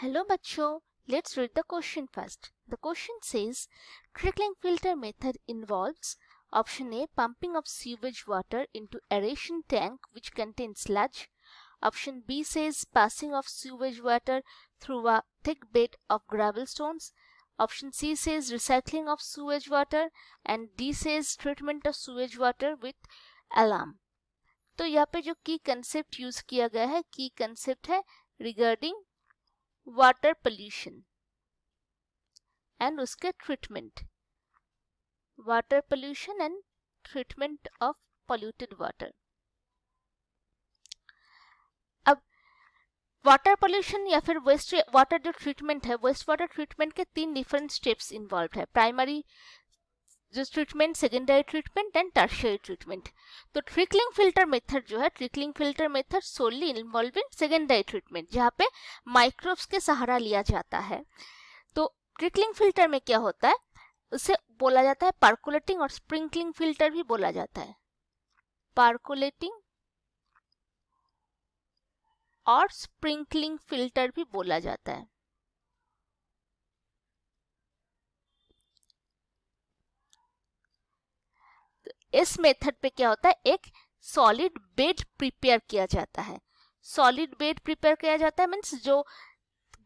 Hello bachcho, let's read the question first. The question says, trickling filter method involves option A, pumping of sewage water into aeration tank which contains sludge. Option B says passing of sewage water through a thick bed of gravel stones. Option C says recycling of sewage water and D says treatment of sewage water with alum. तो यहाँ पे जो की concept use किया गया है, की concept है रिगार्डिंग वाटर पोल्यूशन एंड उसके treatment, water pollution and treatment of polluted water. अब वाटर पोल्यूशन या फिर वेस्ट वाटर जो ट्रीटमेंट है, वेस्ट वाटर ट्रीटमेंट के 3 डिफरेंट स्टेप्स इन्वॉल्व है. प्राइमरी जो treatment, secondary treatment and tertiary treatment. तो ट्रिकलिंग फिल्टर मेथड जो है, ट्रिकलिंग फिल्टर मेथड सोली इन्वॉल्विंग सेकेंडरी ट्रीटमेंट जहाँ पे माइक्रोब्स के सहारा लिया जाता है. तो ट्रिकलिंग फिल्टर में क्या होता है, उसे बोला जाता है पार्कुलेटिंग और स्प्रिंकलिंग फिल्टर भी बोला जाता है. पार्कुलेटिंग और स्प्रिंकलिंग फिल्टर भी बोला जाता है. इस मेथड पे क्या होता है, एक सॉलिड बेड प्रिपेयर किया जाता है. सॉलिड बेड प्रिपेयर किया जाता है मीन्स जो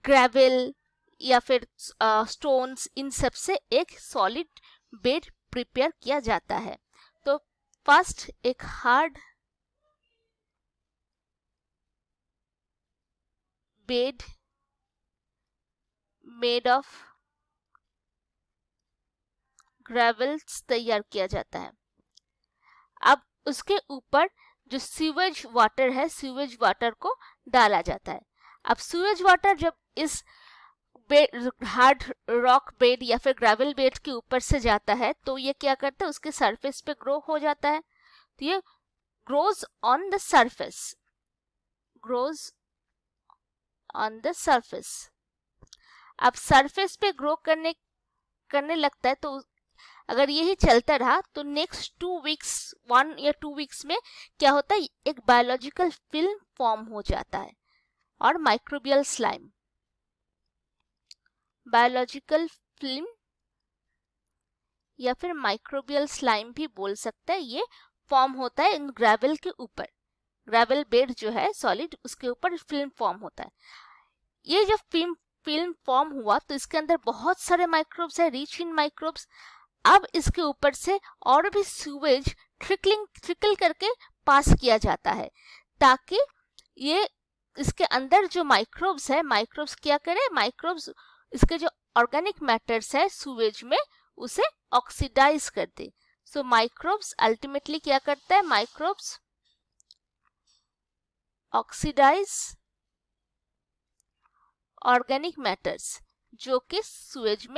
ग्रेवल या फिर स्टोन्स, इन सब से एक सॉलिड बेड प्रिपेयर किया जाता है. तो फर्स्ट एक hard bed made of gravels तैयार किया जाता है. अब उसके ऊपर जो सीवेज वाटर है, सीवेज वाटर को डाला जाता है. अब सीवेज वाटर जब इस हार्ड रॉक बेड या फिर ग्रेवल बेड के ऊपर से जाता है तो ये क्या करता है, उसके सरफेस पे ग्रो हो जाता है. तो ये grows on the surface, grows on the surface. अब सरफेस पे ग्रो करने लगता है. तो अगर यही चलता रहा तो नेक्स्ट 2 वीक्स, 1 या 2 वीक्स में क्या होता है, एक बायोलॉजिकल फिल्म फॉर्म हो जाता है और माइक्रोबियल स्लाइम, बायोलॉजिकल फिल्म या फिर माइक्रोबियल स्लाइम भी बोल सकता है, ये फॉर्म होता है इन ग्रेवल के ऊपर. ग्रेवल बेड जो है सॉलिड, उसके ऊपर फिल्म फॉर्म होता है. ये जब फिल्म फॉर्म हुआ तो इसके अंदर बहुत सारे माइक्रोब्स है, रिच इन माइक्रोब्स. अब इसके ऊपर से और भी सीवेज ट्रिकल करके पास किया जाता है ताकि ये इसके अंदर जो माइक्रोब्स है, माइक्रोब्स क्या करे, माइक्रोब्स इसके जो ऑर्गेनिक मैटर्स है सीवेज में उसे ऑक्सीडाइज कर दे. सो माइक्रोब्स अल्टीमेटली क्या करता है, माइक्रोब्स ऑक्सीडाइज ऑर्गेनिक मैटर्स जो कि सीवेज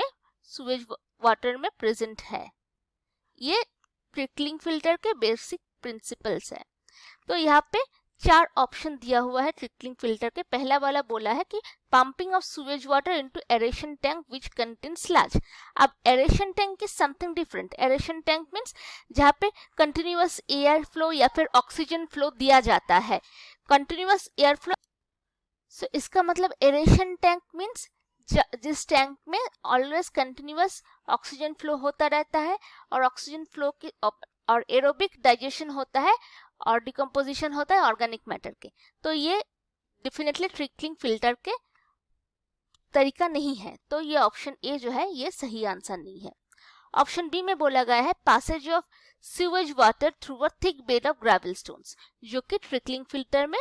वाटर में प्रेजेंट है. ये ट्रिकलिंग फिल्टर के बेसिक प्रिंसिपल्स है. तो यहाँ पे 4 ऑप्शन दिया हुआ है ट्रिकलिंग फिल्टर के. पहला वाला बोला है कि pumping of sewage water into aeration tank which contain sludge. अब aeration tank is something different. Aeration tank means जहाँ पे कंटिन्यूअस एयर फ्लो या फिर ऑक्सीजन फ्लो दिया जाता है. कंटिन्यूअस एयर फ्लो, सो इसका मतलब एरेशन टैंक मींस जिस टैंक में ऑलवेज कंटिन्यूअस ऑक्सीजन फ्लो होता रहता है और ऑक्सीजन फ्लो की और एरोबिक डाइजेशन होता है और डिकम्पोजिशन होता है ऑर्गेनिक मैटर के. तो ये डेफिनेटली ट्रिकलिंग फिल्टर के तरीका नहीं है. तो ये ऑप्शन ए जो है ये सही आंसर नहीं है. ऑप्शन बी में बोला गया है passage of sewage water through a thick bed of gravel stones, जो कि ट्रिकलिंग फिल्टर में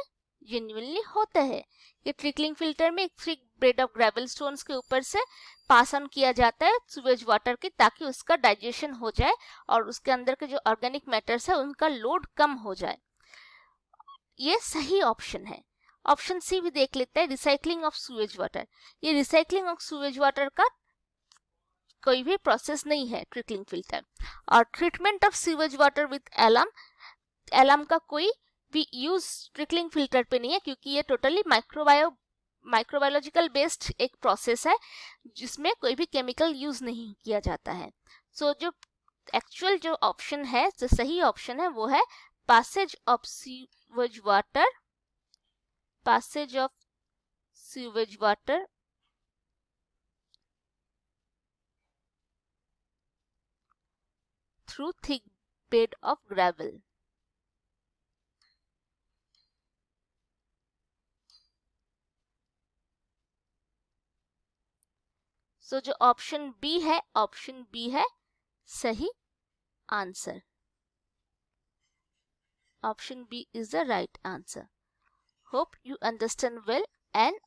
जेन्युइनली होता है. ये ट्रिकलिंग फिल्टर में एक thick bed of gravel stones के ऊपर से पास ऑन किया जाता है सीवेज वाटर की ताकि उसका डाइजेशन हो जाए और उसके अंदर के जो ऑर्गेनिक मैटर्स है उनका लोड कम हो जाए. ये सही ऑप्शन है. ऑप्शन सी भी देख लेते हैं, रिसाइकलिंग ऑफ सीवेज वाटर. ये रिसाइकलिंग ऑफ सीवेज वाटर का कोई भी प्रोसेस नहीं है ट्रिकलिंग फिल्टर. और treatment of sewage water with alum, alum का कोई भी यूज ट्रिकलिंग फिल्टर पे नहीं है क्योंकि ये टोटली माइक्रोबायोलॉजिकल बेस्ड एक प्रोसेस है जिसमें कोई भी केमिकल यूज नहीं किया जाता है. सो जो एक्चुअल जो ऑप्शन है, जो सही ऑप्शन है वो है passage of sewage water, passage of sewage water through thick bed of gravel. So जो ऑप्शन बी है, ऑप्शन बी है सही answer. Option B is the right answer. Hope you understand well and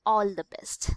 all the best.